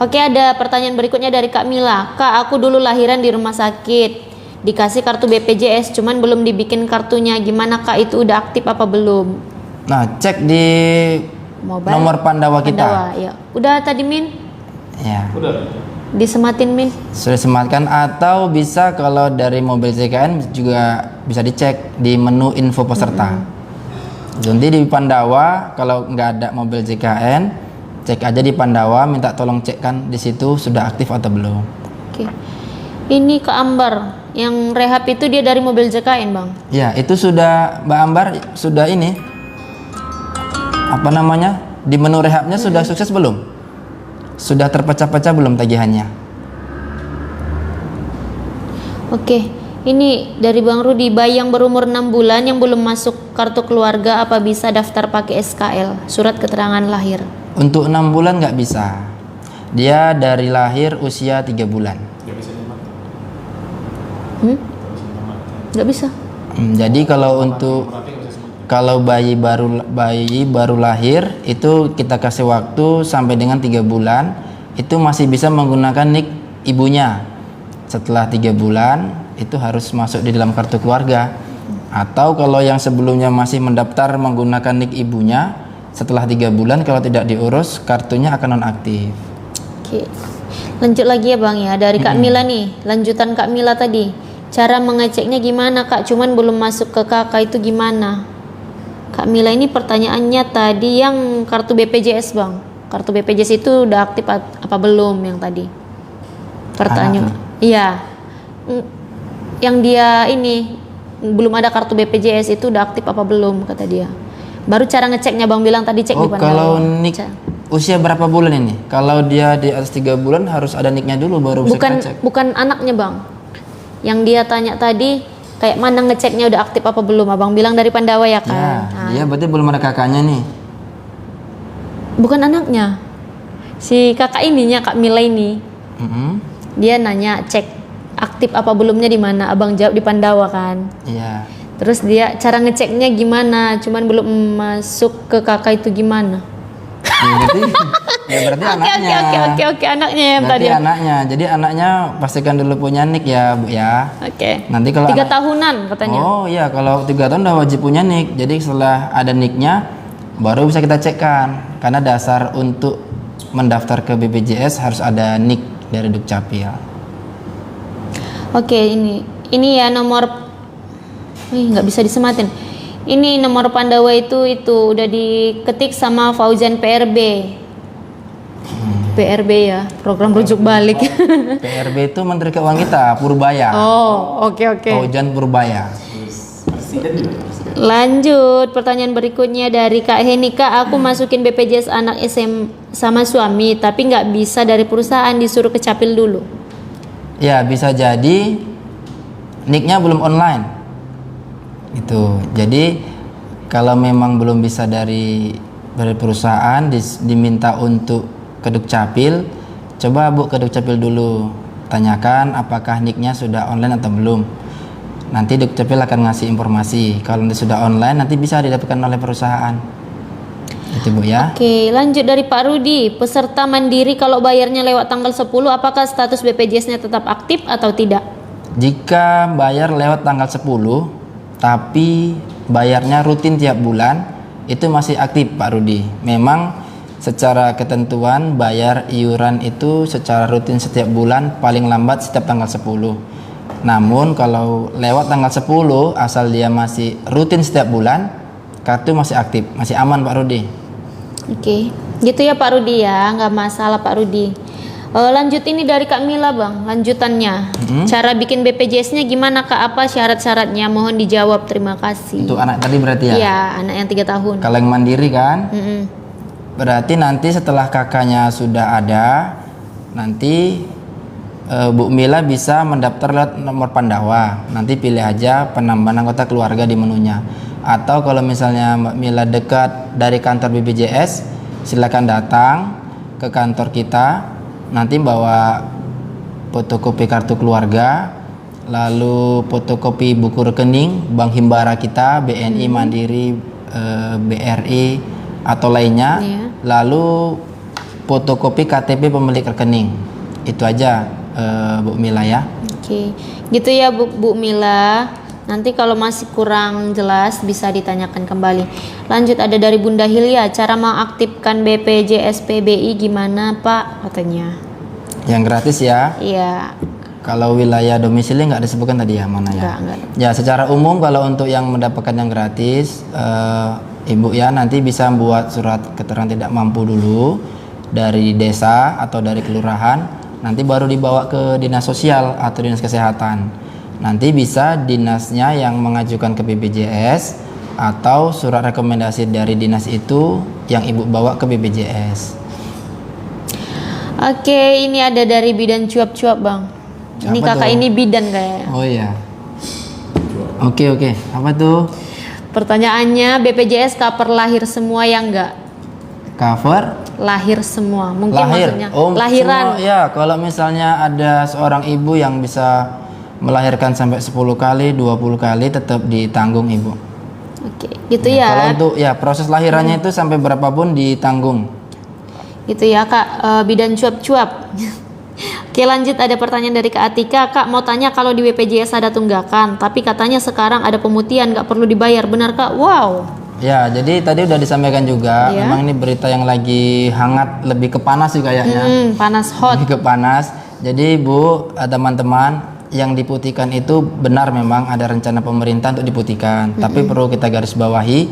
Oke, ada pertanyaan berikutnya dari Kak Mila. Kak, aku dulu lahiran di rumah sakit. Dikasih kartu BPJS, cuman belum dibikin kartunya. Gimana Kak, itu udah aktif apa belum? Nah, cek di nomor Pandawa kita. Pandawa, ya. Udah tadi Min? Ya. Udah. Disematin Min? Sudah sematkan, atau bisa kalau dari mobil JKN juga bisa dicek di menu info peserta. Nanti di Pandawa kalau nggak ada mobil JKN, cek aja di Pandawa, minta tolong cekkan di situ sudah aktif atau belum. Oke. Ini Kak Ambar, yang rehab itu dia dari mobil JKN Bang? Ya, itu sudah Mbak Ambar sudah ini apa namanya? Di menu rehabnya sudah sukses belum? Sudah terpecah-pecah belum tagihannya? Oke. Ini dari Bang Rudi, bayi yang berumur 6 bulan yang belum masuk kartu keluarga apa bisa daftar pakai SKL, surat keterangan lahir? Untuk 6 bulan nggak bisa. Dia dari lahir usia 3 bulan. Nggak bisa nyemat. Nggak bisa. Jadi kalau untuk kalau bayi baru lahir itu kita kasih waktu sampai dengan 3 bulan, itu masih bisa menggunakan nik ibunya. Setelah 3 bulan itu harus masuk di dalam kartu keluarga. Atau kalau yang sebelumnya masih mendaftar menggunakan nik ibunya, setelah 3 bulan kalau tidak diurus kartunya akan nonaktif. Oke. Lanjut lagi ya Bang ya, dari Kak Mila nih, lanjutan Kak Mila tadi. Cara mengeceknya gimana Kak? Cuman belum masuk ke kakak itu gimana? Kak Mila ini pertanyaannya tadi yang kartu BPJS Bang. Kartu BPJS itu udah aktif apa belum yang tadi? Pertanyaan. Iya. Yang dia ini belum ada kartu BPJS itu udah aktif apa belum kata dia. Baru cara ngeceknya Bang bilang tadi cek di Pandawa. Kalau nik usia berapa bulan ini? Kalau dia di atas 3 bulan harus ada niknya dulu baru bisa kita cek. Bukan anaknya Bang. Yang dia tanya tadi kayak mana ngeceknya udah aktif apa belum? Abang bilang dari Pandawa ya kan? Ya, dia berarti belum ada kakaknya nih. Bukan anaknya. Si kakak ininya Kak Mila ini. Dia nanya cek aktif apa belumnya di mana? Abang jawab di Pandawa kan? Iya. Terus dia cara ngeceknya gimana? Cuman belum masuk ke kakak itu gimana? Berarti anaknya. Oke, anaknya yang berarti tadi. Anaknya. Jadi anaknya pastikan dulu punya nik ya, Bu ya. Oke. Nanti kalau 3 tahunan katanya. Oh iya, kalau 3 tahun udah wajib punya nik. Jadi setelah ada niknya baru bisa kita cekkan. Karena dasar untuk mendaftar ke BPJS harus ada nik dari Dukcapil. Oke, ini ya nomor nggak bisa disematin. Ini nomor Pandawa itu udah diketik sama Fauzan PRB. PRB ya, program rujuk balik. PRB itu Menteri Keuangan kita, Purbaya. Oh, oke. Fauzan Purbaya. Lanjut, pertanyaan berikutnya dari Kak Henika. Aku masukin BPJS anak SM sama suami, tapi nggak bisa dari perusahaan, disuruh ke Capil dulu. Ya, bisa jadi niknya belum online. Itu. Jadi kalau memang belum bisa dari perusahaan diminta untuk ke Dukcapil, coba Bu ke Dukcapil dulu. Tanyakan apakah niknya sudah online atau belum. Nanti Dukcapil akan ngasih informasi. Kalau nanti sudah online nanti bisa didapatkan oleh perusahaan. Itu Bu ya. Oke, lanjut dari Pak Rudi. Peserta mandiri kalau bayarnya lewat tanggal 10, apakah status BPJS-nya tetap aktif atau tidak? Jika bayar lewat tanggal 10 tapi bayarnya rutin tiap bulan, itu masih aktif Pak Rudi. Memang secara ketentuan bayar iuran itu secara rutin setiap bulan, paling lambat setiap tanggal 10. Namun kalau lewat tanggal 10 asal dia masih rutin setiap bulan, kartu masih aktif, masih aman Pak Rudi. Oke, gitu ya Pak Rudi ya, nggak masalah Pak Rudi. Lanjut ini dari Kak Mila Bang, lanjutannya. Cara bikin BPJS-nya gimana Kak? Apa syarat-syaratnya? Mohon dijawab, terima kasih. Untuk anak tadi berarti ya? Iya, anak yang 3 tahun. Kalau yang mandiri kan? Berarti nanti setelah kakaknya sudah ada, nanti Bu Mila bisa mendaftar lewat nomor Pandawa. Nanti pilih aja penambahan anggota keluarga di menunya. Atau kalau misalnya Mbak Mila dekat dari kantor BPJS, silakan datang ke kantor kita. Nanti bawa fotokopi kartu keluarga, lalu fotokopi buku rekening bank himbara kita, BNI, Mandiri, BRI atau lainnya. Lalu fotokopi KTP pemilik rekening. Itu aja Bu Mila ya. Oke, gitu ya Bu Mila. Nanti kalau masih kurang jelas bisa ditanyakan kembali. Lanjut, ada dari Bunda Hilya, cara mengaktifkan BPJS PBI gimana Pak katanya? Yang gratis ya. Iya. Kalau wilayah domisili nggak disebutkan tadi ya, mana ya? Enggak. Ya, secara umum kalau untuk yang mendapatkan yang gratis, Ibu ya nanti bisa buat surat keterangan tidak mampu dulu dari desa atau dari kelurahan, nanti baru dibawa ke dinas sosial atau dinas kesehatan. Nanti bisa dinasnya yang mengajukan ke BPJS atau surat rekomendasi dari dinas itu yang Ibu bawa ke BPJS. Oke, ini ada dari bidan cuap-cuap Bang. Ini Apa kakak tuh? ini bidan kayaknya. Oh iya. Oke. Apa tuh? Pertanyaannya, BPJS cover lahir semua ya enggak? Cover? Lahir semua. Mungkin Lahir. maksudnya Oh, lahiran. semua, ya, kalau misalnya ada seorang ibu yang bisa melahirkan sampai 10 kali, 20 kali tetap ditanggung Ibu. Oke, gitu Kalau ya. untuk ya proses lahirannya itu sampai berapapun ditanggung. Gitu ya Kak, bidan cuap-cuap. Oke, lanjut, ada pertanyaan dari Kak Atika. Kak mau tanya, kalau di BPJS ada tunggakan, tapi katanya sekarang ada pemutihan nggak perlu dibayar, benar Kak? Wow. Ya, jadi tadi udah disampaikan juga, Iya. memang ini berita yang lagi hangat, lebih ke panas sih kayaknya. Panas hot. Lebih ke panas. Jadi Bu, teman-teman, yang diputihkan itu benar memang ada rencana pemerintah untuk diputihkan. Tapi perlu kita garis bawahi,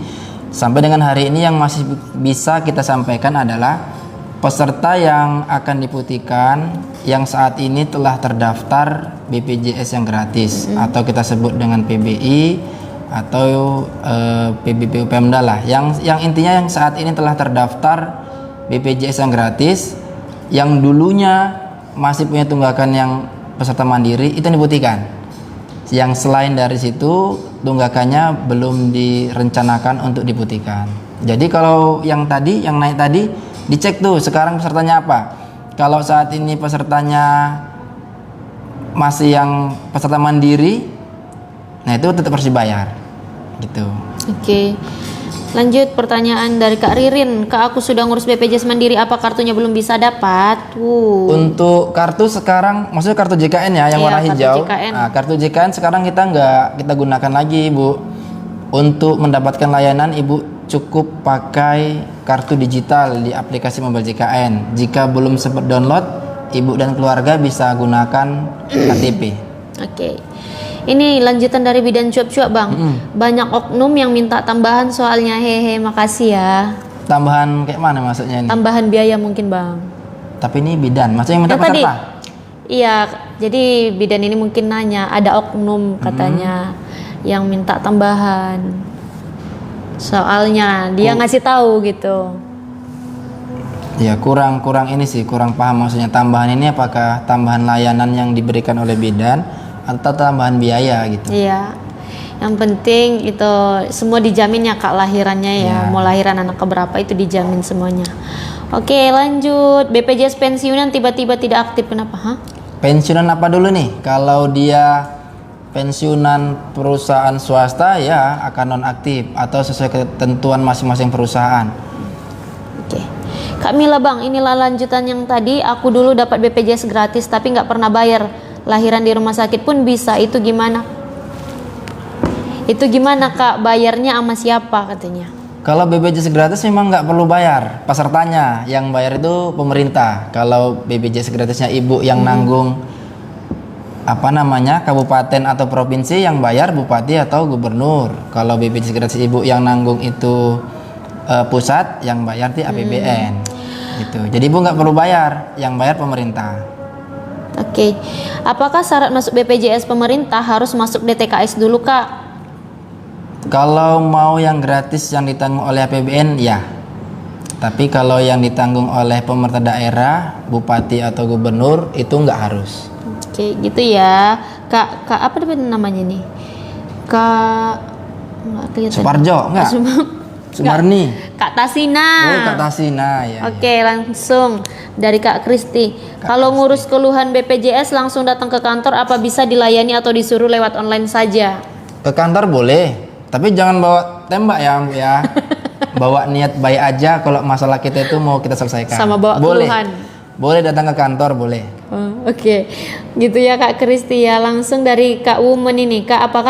sampai dengan hari ini yang masih bisa kita sampaikan adalah peserta yang akan diputihkan yang saat ini telah terdaftar BPJS yang gratis atau kita sebut dengan PBI atau PBPU Pemda lah. Yang intinya yang saat ini telah terdaftar BPJS yang gratis, yang dulunya masih punya tunggakan yang peserta mandiri itu yang diputihkan. Yang selain dari situ tunggakannya belum direncanakan untuk diputihkan. Jadi kalau yang tadi yang naik tadi dicek tuh sekarang pesertanya apa. Kalau saat ini pesertanya masih yang peserta mandiri, nah itu tetap harus dibayar gitu. Oke. Lanjut, pertanyaan dari Kak Ririn. Kak, aku sudah ngurus BPJS Mandiri, apa kartunya belum bisa dapat? Untuk kartu sekarang, maksudnya kartu JKN ya, yang Iya, warna kartu hijau. JKN. Nah, kartu JKN sekarang kita gunakan lagi, Bu. Untuk mendapatkan layanan, Ibu cukup pakai kartu digital di aplikasi mobile JKN. Jika belum sempat download, Ibu dan keluarga bisa gunakan KTP. Oke. Ini lanjutan dari bidan cuap-cuap Bang. Banyak oknum yang minta tambahan soalnya, hehe, makasih ya. Tambahan kayak mana maksudnya ini? Tambahan biaya mungkin Bang. Tapi ini bidan, maksudnya yang minta Yang tadi, peserta? iya, jadi bidan ini mungkin nanya, ada oknum katanya yang minta tambahan. Soalnya dia ngasih tahu gitu. Ya kurang ini sih, kurang paham maksudnya tambahan ini apakah tambahan layanan yang diberikan oleh bidan atau tambahan biaya gitu. Iya. Yang penting itu semua dijamin ya Kak, lahirannya ya. Ya. Mau lahiran anak keberapa itu dijamin semuanya. Oke, lanjut. BPJS pensiunan tiba-tiba tidak aktif, kenapa? Hah? Pensiunan apa dulu nih? Kalau dia pensiunan perusahaan swasta ya akan nonaktif atau sesuai ketentuan masing-masing perusahaan. Oke. Kak Mila Bang, inilah lanjutan yang tadi. Aku dulu dapat BPJS gratis tapi nggak pernah bayar. Lahiran di rumah sakit pun bisa. Itu gimana? Itu gimana Kak? Bayarnya sama siapa katanya? Kalau BPJS gratis memang nggak perlu bayar, pesertanya yang bayar itu pemerintah. Kalau BPJS gratisnya Ibu yang nanggung kabupaten atau provinsi, yang bayar bupati atau gubernur. Kalau BPJS gratis Ibu yang nanggung itu pusat, yang bayar di APBN gitu. Jadi Ibu nggak perlu bayar, yang bayar pemerintah. Oke. Apakah syarat masuk BPJS pemerintah harus masuk DTKS dulu Kak? Kalau mau yang gratis yang ditanggung oleh APBN ya. Tapi kalau yang ditanggung oleh pemerintah daerah, bupati atau gubernur itu nggak harus. Oke, gitu ya. Kak apa namanya nih? Kak nggak kelihatan. Suparjo nggak? Sumarni. Kak Tasina. Oh, Kak Tasina ya. Oke, langsung dari Kak Kristi. Kalau ngurus keluhan BPJS langsung datang ke kantor, apa bisa dilayani atau disuruh lewat online saja? Ke kantor boleh, tapi jangan bawa tembak ya, Bu ya. bawa niat baik aja kalau masalah kita itu mau kita selesaikan. Sama bawa boleh. keluhan. Boleh datang ke kantor, boleh. Oh, oke. Gitu ya Kak Kristi ya. Langsung dari Kak Woman ini, Kak, apakah